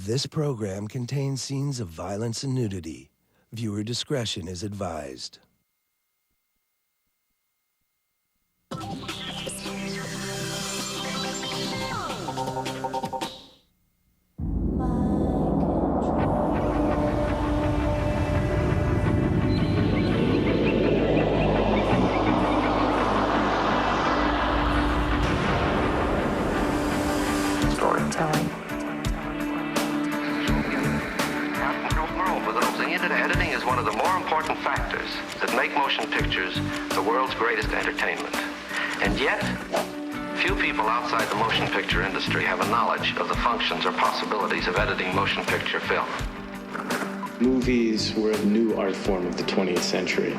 This program contains scenes of violence and nudity. Viewer discretion is advised. Storytelling. Editing is one of the more important factors that make motion pictures the world's greatest entertainment. And yet, few people outside the motion picture industry have a knowledge of the functions or possibilities of editing motion picture film. Movies were a new art form of the 20th century.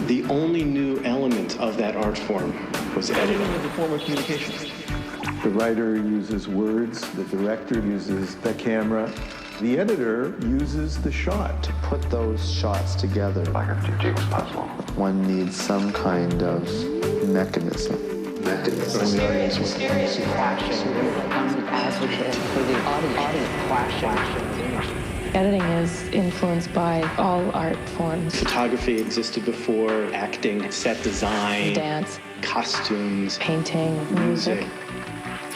The only new element of that art form was editing. Editing is a form of communication. The writer uses words, the director uses the camera, the editor uses the shot. To put those shots together, Like a jigsaw puzzle. one needs some kind of mechanism. Filling the audience with fantasy. For the audience flashing. Editing is influenced by all art forms. Photography existed before, acting, set design, Dance, costumes, painting, music.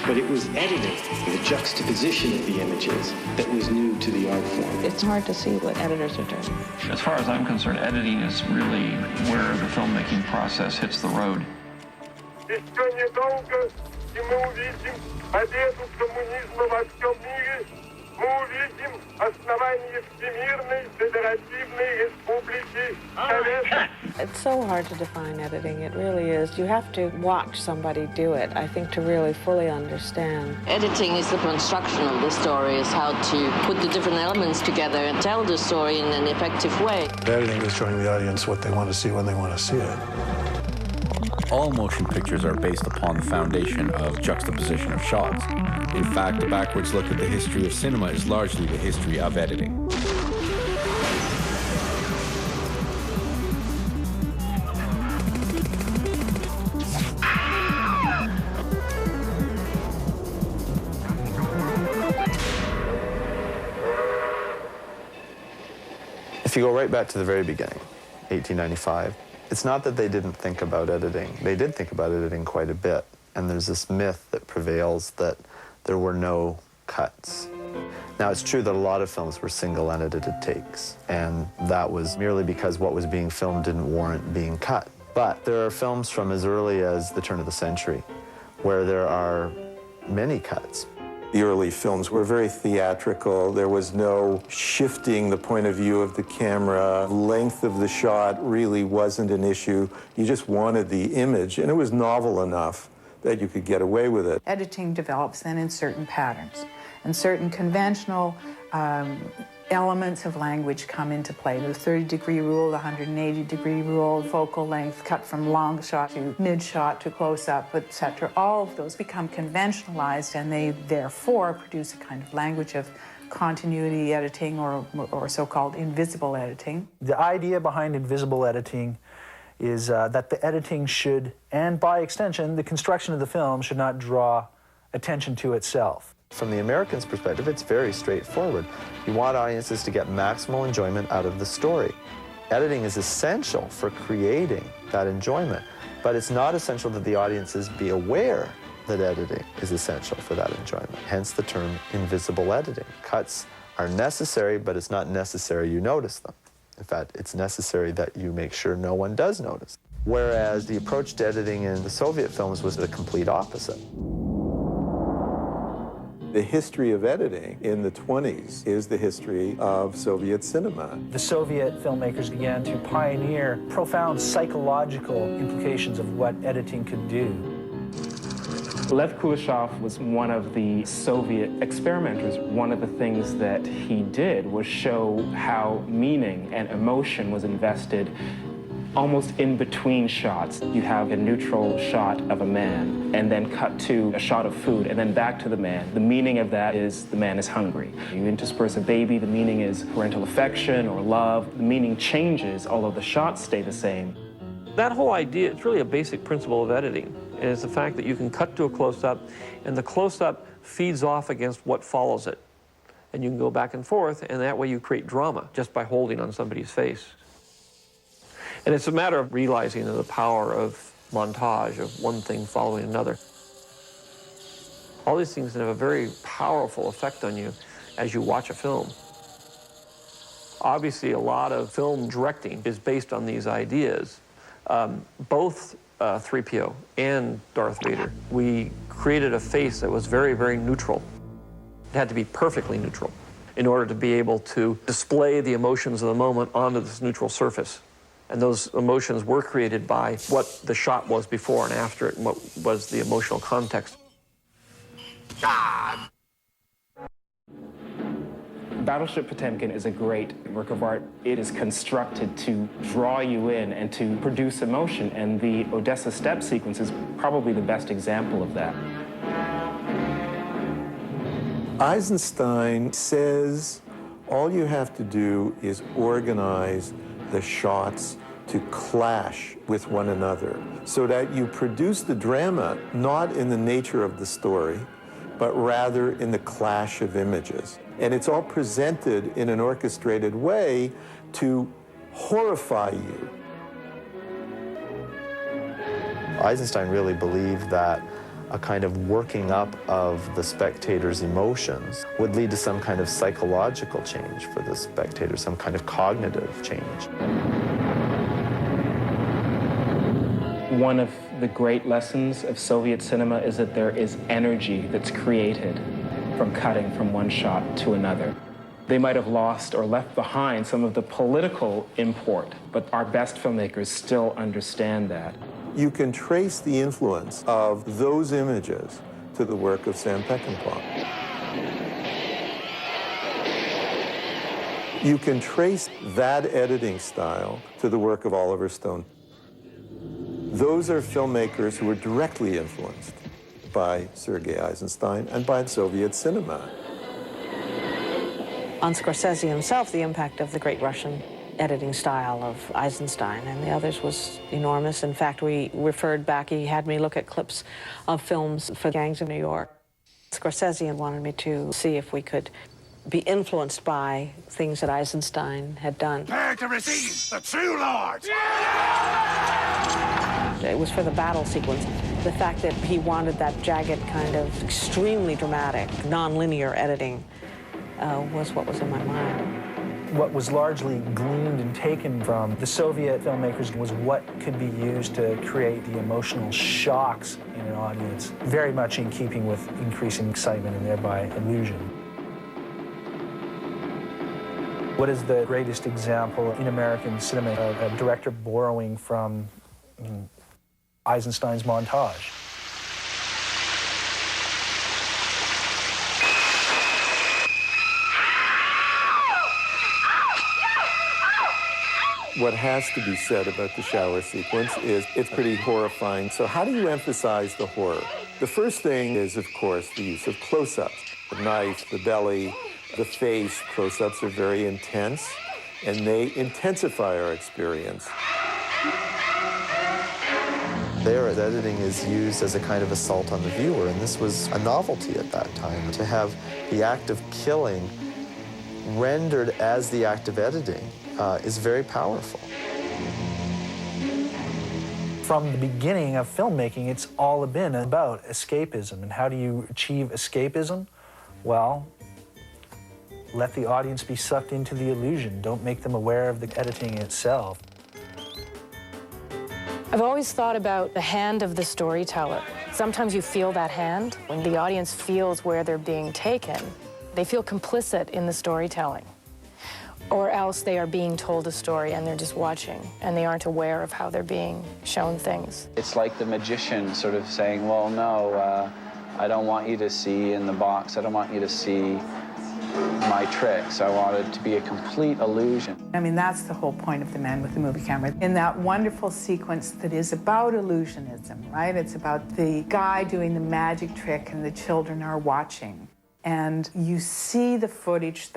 But it was editing, the juxtaposition of the images, that was new to the art form. It's hard to see what editors are doing. As far as I'm concerned, editing is really where the filmmaking process hits the road. Еще недолго, и мы увидим победу коммунизма во всем мире. Мы увидим основание Всемирной Федеративной Республики Советов. It's so hard to define editing. It really is. You have to watch somebody do it, I think, to really fully understand. Editing is the construction of the story, is how to put the different elements together and tell the story in an effective way. Editing is showing the audience what they want to see when they want to see it. All motion pictures are based upon the foundation of juxtaposition of shots. In fact, a backwards look at the history of cinema is largely the history of editing. If you go right back to the very beginning, 1895, it's not that they didn't think about editing. They did think about editing quite a bit. And there's this myth that prevails that there were no cuts. Now, it's true that a lot of films were single unedited takes, and that was merely because what was being filmed didn't warrant being cut. But there are films from as early as the turn of the century where there are many cuts. The early films were very theatrical. There was no shifting the point of view of the camera. Length of the shot really wasn't an issue. You just wanted the image, and it was novel enough that you could get away with it. Editing develops then in certain patterns, and certain conventional elements of language come into play. The 30-degree rule, the 180-degree rule, focal length, cut from long shot to mid-shot to close-up, etc. All of those become conventionalized, and they therefore produce a kind of language of continuity editing or so-called invisible editing. The idea behind invisible editing is that the editing should, and by extension, the construction of the film should not draw attention to itself. From the American's perspective, it's very straightforward. You want audiences to get maximal enjoyment out of the story. Editing is essential for creating that enjoyment, but it's not essential that the audiences be aware that editing is essential for that enjoyment. Hence the term invisible editing. Cuts are necessary, but it's not necessary you notice them. In fact, it's necessary that you make sure no one does notice. Whereas the approach to editing in the Soviet films was the complete opposite. The history of editing in the 20s is the history of Soviet cinema. The Soviet filmmakers began to pioneer profound psychological implications of what editing could do. Lev Kuleshov was one of the Soviet experimenters. One of the things that he did was show how meaning and emotion was invested almost in between shots. You have a neutral shot of a man, and then cut to a shot of food, and then back to the man. The meaning of that is the man is hungry. You intersperse a baby, the meaning is parental affection or love. The meaning changes, although the shots stay the same. That whole idea, it's really a basic principle of editing, is the fact that you can cut to a close-up, and the close-up feeds off against what follows it. and you can go back and forth, and that way you create drama just by holding on somebody's face. And it's a matter of realizing the power of montage, of one thing following another. All these things have a very powerful effect on you as you watch a film. Obviously, a lot of film directing is based on these ideas. Both 3PO and Darth Vader, we created a face that was very, very neutral. It had to be perfectly neutral in order to be able to display the emotions of the moment onto this neutral surface. And those emotions were created by what the shot was before and after it, and what was the emotional context. Battleship Potemkin is a great work of art. It is constructed to draw you in and to produce emotion, and the Odessa step sequence is probably the best example of that. Eisenstein says all you have to do is organize the shots to clash with one another so that you produce the drama not in the nature of the story, but rather in the clash of images. And it's all presented in an orchestrated way to horrify you. Eisenstein really believed that a kind of working up of the spectator's emotions would lead to some kind of psychological change for the spectator, some kind of cognitive change. One of the great lessons of Soviet cinema is that there is energy that's created from cutting from one shot to another. They might have lost or left behind some of the political import, but our best filmmakers still understand that. You can trace the influence of those images to the work of Sam Peckinpah. You can trace that editing style to the work of Oliver Stone. Those are filmmakers who were directly influenced by Sergei Eisenstein and by Soviet cinema. On Scorsese himself, the impact of the great Russian editing style of Eisenstein and the others was enormous. In fact, we referred back, he had me look at clips of films for Gangs of New York. Scorsese wanted me to see if we could be influenced by things that Eisenstein had done. Prepare to receive the true Lord! It was for the battle sequence. The fact that he wanted that jagged kind of extremely dramatic, non-linear editing was what was in my mind. What was largely gleaned and taken from the Soviet filmmakers was what could be used to create the emotional shocks in an audience, very much in keeping with increasing excitement and thereby illusion. What is the greatest example in American cinema of a director borrowing from Eisenstein's montage? What has to be said about the shower sequence is it's pretty horrifying. So how do you emphasize the horror? The first thing is, of course, the use of close-ups. The knife, the belly, the face. Close-ups are very intense, and they intensify our experience. There, editing is used as a kind of assault on the viewer, and this was a novelty at that time. To have the act of killing rendered as the act of editing is very powerful. From the beginning of filmmaking, it's all been about escapism. And how do you achieve escapism? Well, let the audience be sucked into the illusion. Don't make them aware of the editing itself. I've always thought about the hand of the storyteller. Sometimes you feel that hand. When the audience feels where they're being taken, they feel complicit in the storytelling. Or else they are being told a story and they're just watching and they aren't aware of how they're being shown things. It's like the magician sort of saying, well, no, I don't want you to see in the box. I don't want you to see my tricks. I want it to be a complete illusion. I mean, that's the whole point of The Man with the Movie Camera. In that wonderful sequence that is about illusionism, right? It's about the guy doing the magic trick and the children are watching. And you see the footage